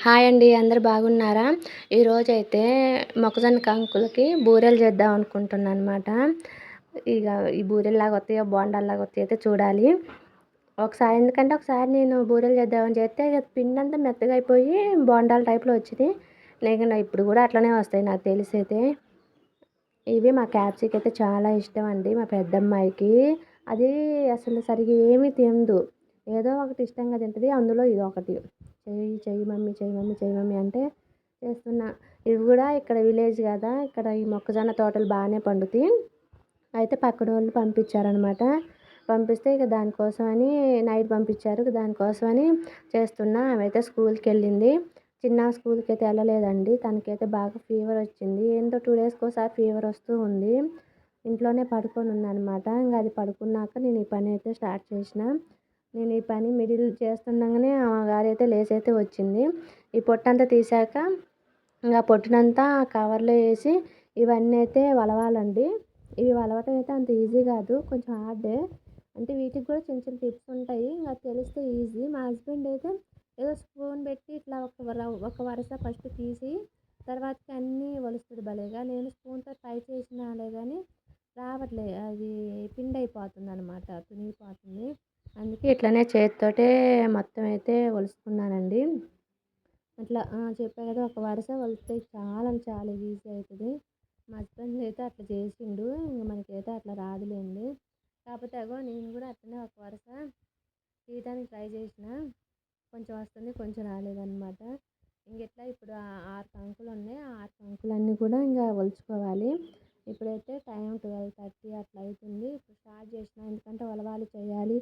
Hi అండి. అందరూ బాగున్నారా? ఈరోజైతే మొక్కజొన్న కంకులకి బూరెలు చేద్దాం అనుకుంటున్నాననమాట. ఇగ ఈ బూరెల్లాగా వస్తాయో, బోండాల్లాగా వస్తాయో అయితే చూడాలి. ఒకసారి నేను బూరెలు చేద్దామని చేస్తే ఇగ పిండంతా మెత్తగా అయిపోయి బోండాల టైప్‌లో వచ్చినాయి. ఇప్పుడు కూడా అట్లనే వస్తాయి నాకు తెలిసైతే. ఇవి మా క్యాప్సికయితే చాలా ఇష్టమండి మా పెద్దమ్మాయికి. అది అసలు సరిగ్గా ఏమీ తినదు. ఏదో ఒకటి ఇష్టంగా తింటది. అందులో ఇదొకటి. చెయ్యి మమ్మీ, చెయ్యి మమ్మీ, చెయ్యి మమ్మీ అంటే చేస్తున్నా. ఇవి గూడా ఇక్కడ విలేజ్ గదా! ఇక్కడ ఈ మొక్కజొన్న తోటలు బానే పండుతాయి. అయితే పక్కనోళ్ళు పంపించారనమాట. పంపిస్తే ఇక దానికోసమని నైట్ పంపించారు. దానికోసమని చేస్తున్నా. ఆమైతే స్కూల్‌కెళ్ళింది. చిన్నామె స్కూల్‌కైతే ఎళ్ళలేదండి. తనకైతే బాగా ఫీవర్ వచ్చింది. ఏందో 2 డేస్‌కోసారి ఫీవర్ వస్తూ ఉంది. ఇంట్లోనే పడుకొనుందనమాట. ఇంగ అది పడుకున్నాక నేను ఈ పనైతే స్టార్ట్ చేసిన. నేను ఈ పని మిడిల్ చేస్తుండగానే మా గారైతే లేసైతే వచ్చింది. ఈ పొట్టంతా తీశాక ఇంగ ఆ పొట్టునంతా కవర్‌లో ఏసి ఇవన్నీ అయితే వలవాలండి. ఇవి వలవటం అయితే అంత ఈజీ గాదు. కొంచెం హార్డే. అంటే వీటికి కూడా చిన్న చిన్న టిప్స్ ఉంటాయి. ఇంగ అది తెలిస్తే ఈజీ. మా హస్బెండ్ అయితే ఏదో స్పూన్ పెట్టి ఇట్లా ఒక వరుస ఫస్ట్ తీసి తర్వాతకి అన్నీ ఒలుస్తడు భలేగా. నేను స్పూన్‌తో ట్రై చేసినాలే గానీ రావట్లే. అది పిండయిపోతుందనమాట. తునిగిపోతుంది. అందుకే ఇట్లనే చేత్తోటే మొత్తం అయితే ఒలుసుకున్నానండి. అట్లా చెప్పా కదా! ఒక వరుస ఒలిస్తే చాలా అంటే చాలా ఈజీ అయితది. మా హస్బెండ్ అయితే అట్లా చేసిండు. ఇంక మనకైతే అట్లా రాదులేండి. కాకపోతే అగో నేను కూడా అట్లనే ఒక వరుస తీయటానికి ట్రై చేసిన. కొంచెం వస్తుంది, కొంచెం రాలేదనమాట. ఇంకెట్లా ఇప్పుడు 6 కంకులున్నాయి. ఆ 6 కంకులన్నీ కూడా ఇంగ ఒలుచుకోవాలి. ఇప్పుడైతే టైం 12:30 అట్లా అయితుంది. ఇప్పుడు స్టార్ట్ చేసిన. ఎందుకంటే ఒలవాలి, చేయాలి.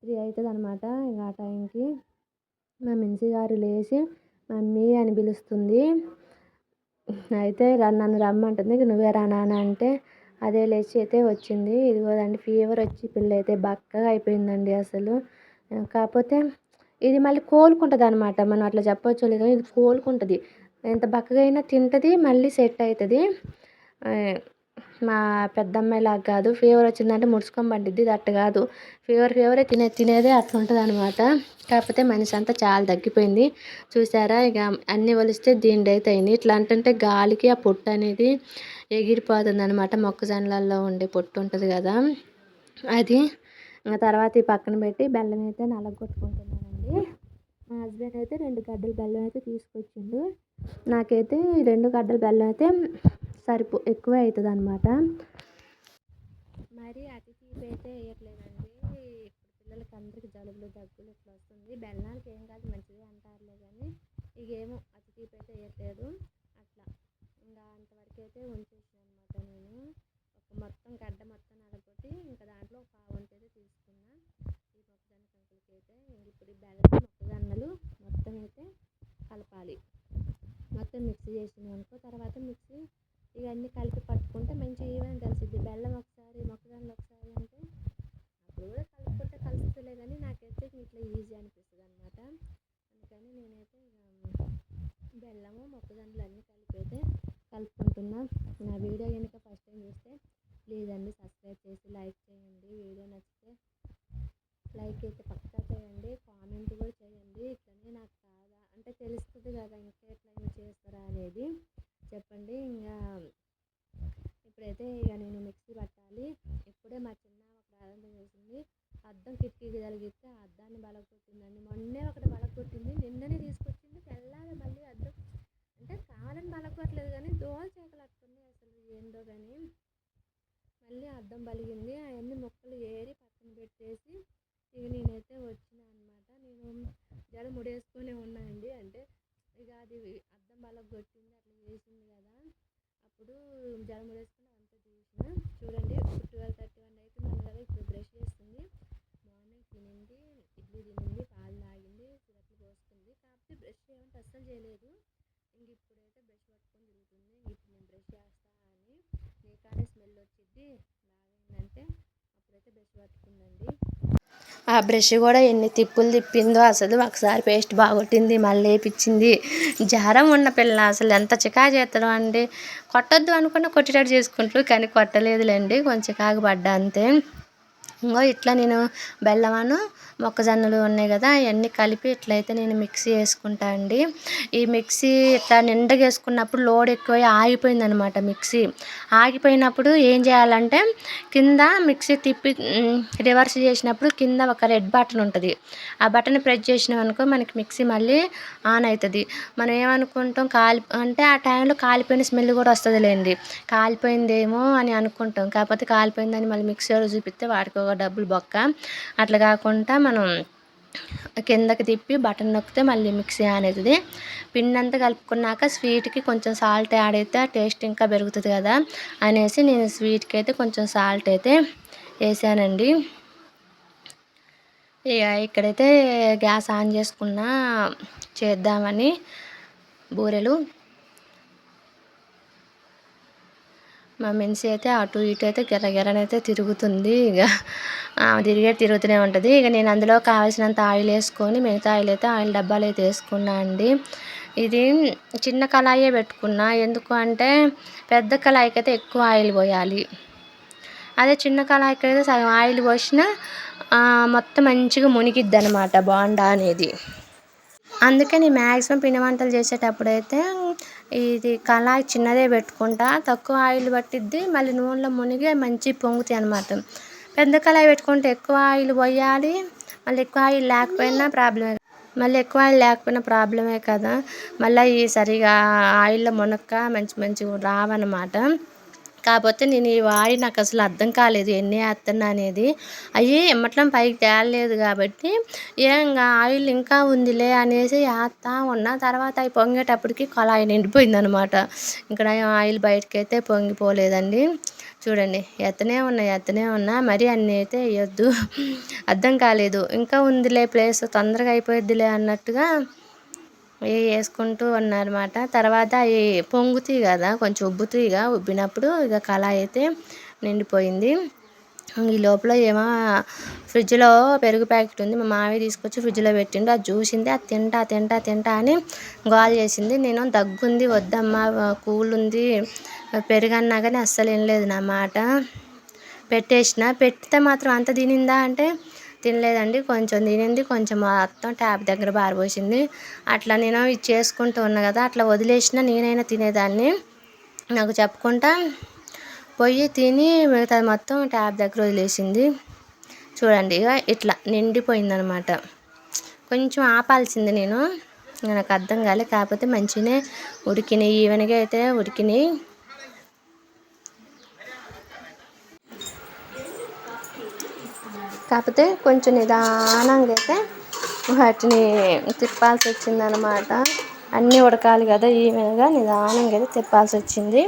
3 అయితదనమాట. ఇంగ ఆ టైంకి మా మిన్సీ గారు లేసి మమ్మీ అని పిలుస్తుంది. అయితే నన్ను రమ్మంటుంది. నువ్వే రా నాన్న అంటే అదే లేచి అయితే వచ్చింది. ఇదిగోదండి ఫీవర్ వచ్చి పిల్లయితే బక్కగా అయిపోయిందండి అసలు. కాపోతే ఇది మళ్ళీ కోలుకుంటదనమాట. మనం అట్లా చెప్పొచ్చో లేదో ఇది కోలుకుంటది. ఎంత బక్కగా అయినా తింటది. మళ్ళీ సెట్ అయితది. ఆహ్, మా పెద్దమ్మాయిలాగా కాదు. ఫీవర్ వచ్చిందంటే ముడుచుకొని పండిద్ది. ఇది అట్ట కాదు. ఫీవరే తినేదే అట్లుంటదనమాట. కాకపోతే మనిషి అంతా చాలా తగ్గిపోయింది. చూసారా ఇక అన్నీ ఒలిస్తే దీనిదైతే అయింది. ఇట్లా అంటుంటే గాలికి ఆ పొట్టు అనేది ఎగిరిపోతుందనమాట. మొక్కజొన్నలలో ఉండే పొట్టు ఉంటది కదా! అది. ఇంగ తర్వాత ఈ పక్కన పెట్టి బెల్లం అయితే నలగొట్టుకుంటున్నానండి. మా హస్బెండ్ అయితే 2 గడ్డల బెల్లం అయితే తీసుకొచ్చిండు. నాకైతే 2 గడ్డల బెల్లం అయితే ఎక్కువే అయితదనమాట. మరి అతి తీపి అయితే ఎయట్లేదండి. ఇప్పుడు పిల్లలకి అందరికి జలుబులు, దగ్గులు ఇట్లా వస్తుంది. బెల్లానికి ఏం కాదు మంచిదే అంటారులే కానీ ఇగేమో అతి తీపి అయితే ఎయట్లేదు. అట్లా ఇంకా అంతవరకు అయితే ఉంచేసాననమాట నేను. మొత్తం గడ్డ మొత్తం నలగొట్టి ఇంకా దాంట్లో ఒక పావంత అయితే తీసుకున్నా. ఈ మొక్కజొన్న కంకులకైతే ఇప్పుడు ఈ బెల్లం మొక్కజొన్నలు మొత్తం అయితే కలపాలి. మొత్తం మిక్సీ చేసినామనుకో తర్వాత మిక్సీ ఇవన్నీ కలిపి పట్టుకుంటే మంచిగా ఈవెన్ కలిసిద్ది. బెల్లం ఒకసారి, మొక్కజొన్నలు ఒకసారి అంటే అప్పుడు కూడా కలుపుకుంటే కలుస్తుందిలే కానీ నాకైతే ఇట్లా ఈజీ అనిపిస్తుంది అనమాట. అందుకని నేనైతే బెల్లము, మొక్కజొన్నలు అన్నీ కలిపి అయితే కలుపుకుంటున్నా. నా వీడియో కనుక ఫస్ట్ టైం చూస్తే ప్లీజ్ అండి సబ్స్క్రైబ్ చేసి లైక్ చేయండి. వీడియో నచ్చితే లైక్ అయితే పక్కా చేయండి. కామెంట్ కూడా చేయండి. ఇట్లనే నాకు కాదా అంటే తెలుస్తుంది కదా ఇంకా ఎట్లయినా చేస్తారా అనేది చెప్పండి. ఇంకా ఇప్పుడైతే ఇక నేను మిక్సీ పట్టాలి. ఇప్పుడే మా చిన్నామ ప్రారంభం చేసింది. అద్దం కిటికీకి తగిలిస్తే ఆ అద్దాన్ని బలగొట్టిందండి. మొన్నే ఒకటి బలగొట్టింది. నిన్ననే తీసుకొచ్చింది. తెల్లారి మళ్ళీ అద్దం అంటే కావాలని బలగొట్టలేదు కానీ దోల చేకలు అట్టున్నాయి అసలు ఏందో కానీ మళ్ళీ అద్దం బలిగింది. అవన్నీ మొక్కలు ఏరి పక్కన పెట్టేసి ఇక నేనైతే వచ్చిన అనమాట. నేను జడ ముడేసుకొని ఉన్నానండి. అంటే ఇక అది అద్దం బలగొట్టింది అట్లా చేసింది కదా అప్పుడు జడ ముడేసుకొని అంతా తీసిన. చూడండి ఇప్పుడు 12:31 అవుతుంది కదా. ఇప్పుడు బ్రష్ చేస్తుంది. మార్నింగ్ తినింది, ఇడ్లీ తినింది, పాలు తాగింది, సిరప్లు పోసుకుంది. కాకపోతే బ్రష్ ఏమంటే అస్సలు చేయలేదు. ఇంక ఇప్పుడైతే బ్రష్ పట్టుకొని తిరుగుతుంది. ఇప్పుడు నేను బ్రష్ చేస్తా అని నీకానే స్మెల్ వచ్చిద్ది బాగైందంటే అప్పుడైతే బ్రష్ పట్టుకుందండి. ఆ బ్రష్ కూడా ఎన్ని తిప్పులు తిప్పిందో అసలు. ఒకసారి పేస్ట్ బాగొట్టింది, మళ్ళీ వేయించింది. జ్వరం ఉన్న పిల్ల అసలు ఎంత చికాకు చేస్తారో అండి. కొట్టొద్దు అనుకున్న కొట్టేటట్టు చేసుకుంటారు కానీ కొట్టలేదులేండి. కొంచెం చికాకు పడ్డా అంతే. ఇంగో ఇట్లా నేను బెల్లమను మొక్కజొన్నలు ఉన్నాయి కదా, అవన్నీ కలిపి ఇట్లయితే నేను మిక్సీ వేసుకుంటా అండి. ఈ మిక్సీ ఇట్లా నిండుగా వేసుకున్నప్పుడు లోడ్ ఎక్కువై ఆగిపోయిందనమాట మిక్సీ. ఆగిపోయినప్పుడు ఏం చేయాలంటే కింద మిక్సీ తిప్పి రివర్స్ చేసినప్పుడు కింద ఒక రెడ్ బటన్ ఉంటుంది. ఆ బటన్ ప్రెస్ చేసినాం అనుకో మనకి మిక్సీ మళ్ళీ ఆన్ అవుతుంది. మనం ఏమనుకుంటాం అంటే ఆ టైంలో కాలిపోయిన స్మెల్ కూడా వస్తుంది లేండి, కాలిపోయిందేమో అని అనుకుంటాం. కాకపోతే కాలిపోయిందని మళ్ళీ మిక్సీలో చూపిస్తే వాడికి ఒక డబ్బులు బొక్క. అట్లా కాకుండా మనం కిందకి తిప్పి బటన్ నొక్కితే మళ్ళీ మిక్సీ ఆన్ అవుతుంది. పిండి అంతా కలుపుకున్నాక స్వీట్కి కొంచెం సాల్ట్ యాడ్ అయితే టేస్ట్ ఇంకా పెరుగుతుంది కదా అనేసి నేను స్వీట్కి అయితే కొంచెం సాల్ట్ అయితే వేసానండి. ఇక ఇక్కడైతే గ్యాస్ ఆన్ చేసుకున్నా చేద్దామని బూరెలు. మా మెన్సీ అయితే అటు ఇటు అయితే గెరగెరనైతే తిరుగుతుంది. ఇక తిరుగుతూనే ఉంటుంది. ఇక నేను అందులో కావాల్సినంత ఆయిల్ వేసుకొని మిగతా ఆయిల్ డబ్బాలు అయితే వేసుకున్నా అండి. ఇది చిన్న కళాయే పెట్టుకున్నా, ఎందుకు అంటే పెద్ద కళాయికి అయితే ఎక్కువ ఆయిల్ పోయాలి. అదే చిన్న కళాయికి అయితే సగం ఆయిల్ పోసినా మొత్తం మంచిగా మునిగిద్ది అనమాట బోండా అనేది. అందుకే నేను మ్యాక్సిమం పిండి వంటలు చేసేటప్పుడు అయితే ఇది కళాయి చిన్నదే పెట్టుకుంటా, తక్కువ ఆయిల్ పట్టిద్ది, మళ్ళీ నూనెలో మునిగి మంచి పొంగుతాయి అనమాట. పెద్ద కళాయి పెట్టుకుంటే ఎక్కువ ఆయిల్ పోయాలి, మళ్ళీ ఎక్కువ ఆయిల్ లేకపోయినా ప్రాబ్లమే కదా. మళ్ళీ ఈ సరిగా ఆయిల్లో మునక్క మంచిగా రావన్నమాట. కాకపోతే నేను ఈ వాడి నాకు అసలు అర్థం కాలేదు ఎన్ని వేస్తున్నా అనేది. అవి ఎమ్మట్లం పైకి తేలలేదు కాబట్టి ఇంకా ఆయిల్ ఇంకా ఉందిలే అనేసి వేస్తా ఉన్నా. తర్వాత అవి పొంగేటప్పటికి కళాయి నిండిపోయిందనమాట. ఇక్కడ ఆయిల్ బయటకి అయితే పొంగిపోలేదండి. చూడండి ఎత్తనే ఉన్నా మరి అన్నీ అయితే వేయొద్దు, అర్థం కాలేదు. ఇంకా ఉందిలే ప్లేస్ తొందరగా అయిపోయిద్దిలే అన్నట్టుగా వేసుకుంటూ ఉన్నారన్నమాట. తర్వాత అవి పొంగుతాయి కదా, కొంచెం ఉబ్బుతాయిగా, ఉబ్బినప్పుడు ఇక కళాయి అయితే నిండిపోయింది. ఈ లోపల ఏమో ఫ్రిడ్జ్లో పెరుగు ప్యాకెట్ ఉంది, మా మామయ్య తీసుకొచ్చి ఫ్రిడ్జ్లో పెట్టిండు. అది చూసింది, అది తింటా అని గోల్ చేసింది. నేను దగ్గుంది వద్దమ్మా కూల్ ఉంది పెరుగు అన్నా కానీ అస్సలు వినలేదు నా మాట. పెడితే మాత్రం అంత తినిందా అంటే తినలేదండి, కొంచెం తినింది, కొంచెం మొత్తం ట్యాప్ దగ్గర బారబోసింది. అట్లా నేను ఇది చేసుకుంటూ ఉన్నా కదా, అట్లా వదిలేసిన నేనైనా తినేదాన్ని. నాకు చెప్పకుండా పోయి తిని మిగతాది మొత్తం ట్యాప్ దగ్గర వదిలేసింది. చూడండి ఇక ఇట్లా నిండిపోయిందనమాట. కొంచెం ఆపాల్సింది నేను, నాకు అర్థం కాలే. కాకపోతే మంచిగానే ఉడికినాయి, ఈవెన్గా అయితే ఉడికినాయి. కాకపోతే కొంచెం నిదానంగా అయితే వాటిని తిప్పాల్సి వచ్చిందనమాట. అన్నీ ఉడకాలి కదా, ఈవెన్గా నిదానంగా అయితే తిప్పాల్సి వచ్చింది.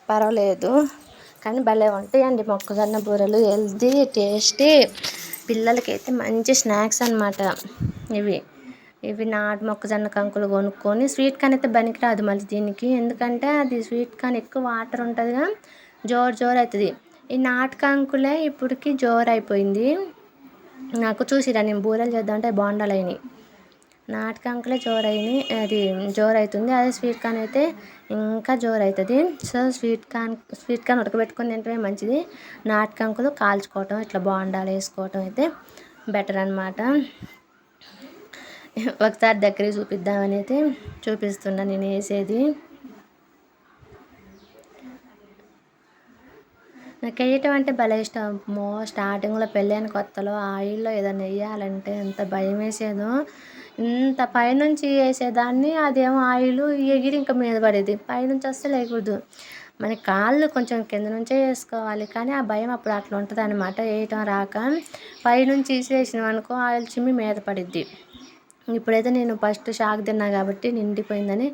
పర్వాలేదు కానీ భలే ఉంటాయండి మొక్కజొన్న బూరెలు, హెల్తీ టేస్టీ. పిల్లలకైతే మంచి స్నాక్స్ అనమాట ఇవి నాటు మొక్కజొన్న కంకులు కొనుక్కొని. స్వీట్ కార్న్ అయితే పనికిరాదు మళ్ళీ దీనికి, ఎందుకంటే అది స్వీట్ కార్న్ ఎక్కువ వాటర్ ఉంటుందిగా, జోరు అవుతుంది. ఈ నాటు కంకులే ఇప్పటికి జోరు అయిపోయింది. నాకు చూసిరా నేను బూరెలు చేద్దామంటే బోండాలు అయినాయి. నాటు కంకులే అది జోరు అవుతుంది. అదే స్వీట్ కార్న్ అయితే ఇంకా జోరు అవుతుంది. సో స్వీట్ కార్న్ ఉడకబెట్టుకొని తింటమే మంచిది. నాటు కంకులు కాల్చుకోవటం, ఇట్లా బోండాలు వేసుకోవటం అయితే బెటర్ అనమాట. ఒకసారి దగ్గరికి చూపిద్దామని అయితే చూపిస్తున్నా నేను వేసేది. నాకు వేయటం అంటే భలే ఇష్టం. స్టార్టింగ్లో పెళ్ళైన కొత్తలో ఆయిల్లో ఏదైనా వేయాలంటే ఎంత భయం వేసేదో. ఇంత పైనుంచి వేసేదాన్ని, అదేమో ఆయిల్ ఎగిరి ఇంకా మీద పడేది. పైనుంచి అస్సలు వేయకూడదు, మన కాళ్ళు కొంచెం కింద నుంచే వేసుకోవాలి. కానీ ఆ భయం అప్పుడు అట్లా ఉంటుంది అనమాట. వేయటం రాక పైనుంచి వేసినాం అనుకో ఆయిల్ చిమ్మి మీద పడిద్ది. ఇప్పుడైతే నేను ఫస్ట్ షాక్ తిన్నా కాబట్టి నిండిపోయిందని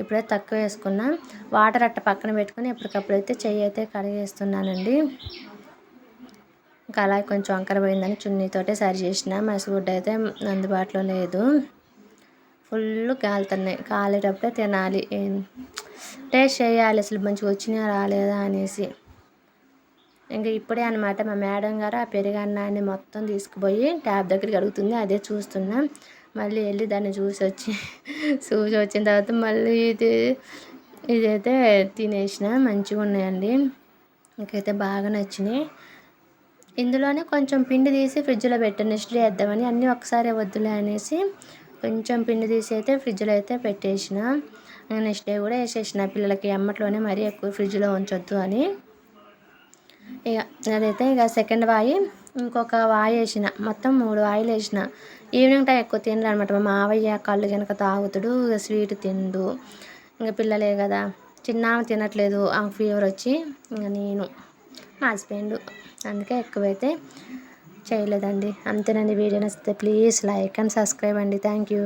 ఇప్పుడైతే తక్కువ వేసుకున్నా. వాటర్ అట్ట పక్కన పెట్టుకొని ఎప్పటికప్పుడైతే చెయ్యి అయితే కడిగేస్తున్నానండి. ఇంకా అలా కొంచెం వంకర పోయిందని చున్నీతోటే సరి చేసిన. మసిగుడ్డ అయితే అందుబాటులో లేదు, ఫుల్ కాలుతున్నాయి. కాలేటప్పుడే తినాలి, టేస్ట్ చేయాలి అసలు మంచిగా వచ్చినా రాలేదా అనేసి. ఇంకా ఇప్పుడే అనమాట మా మేడం గారు ఆ పెరుగన్నాన్ని మొత్తం తీసుకుపోయి ట్యాప్ దగ్గరికి అడుగుతుంది, అదే చూస్తున్నా. మళ్ళీ వెళ్ళి దాన్ని చూసి వచ్చిన తర్వాత మళ్ళీ ఇదైతే తినేసిన. మంచిగా ఉన్నాయండి, ఇంకైతే బాగా నచ్చినాయి. ఇందులోనే కొంచెం పిండి తీసి ఫ్రిడ్జ్లో పెట్టాను నెక్స్ట్ డే వేద్దామని. అన్నీ ఒకసారి వద్దులే అనేసి కొంచెం పిండి తీసి అయితే ఫ్రిడ్జ్లో అయితే పెట్టేసిన. నెక్స్ట్ డే కూడా వేసేసిన పిల్లలకి ఎమ్మట్లోనే మరీ ఎక్కువ ఫ్రిడ్జ్లో ఉంచొద్దు అని. ఇక అదైతే ఇక సెకండ్ వాయి ఇంకొక వాయి వేసిన, మొత్తం 3 వాయిలు వేసిన. ఈవినింగ్ టైం ఎక్కువ తినరు అనమాట. మా మావయ్య కళ్ళు కనుక తాగుతాడు, ఇక స్వీట్ తిండు. ఇంకా పిల్లలే కదా, చిన్న తినట్లేదు, ఆ ఫీవర్ వచ్చి ఇంకా నేను మా హస్బెండ్ అందుకే ఎక్కువైతే చేయలేదండి. అంతేనండి. వీడియో నచ్చితే ప్లీజ్ లైక్ అండ్ సబ్స్క్రైబ్ అండి. Thank you.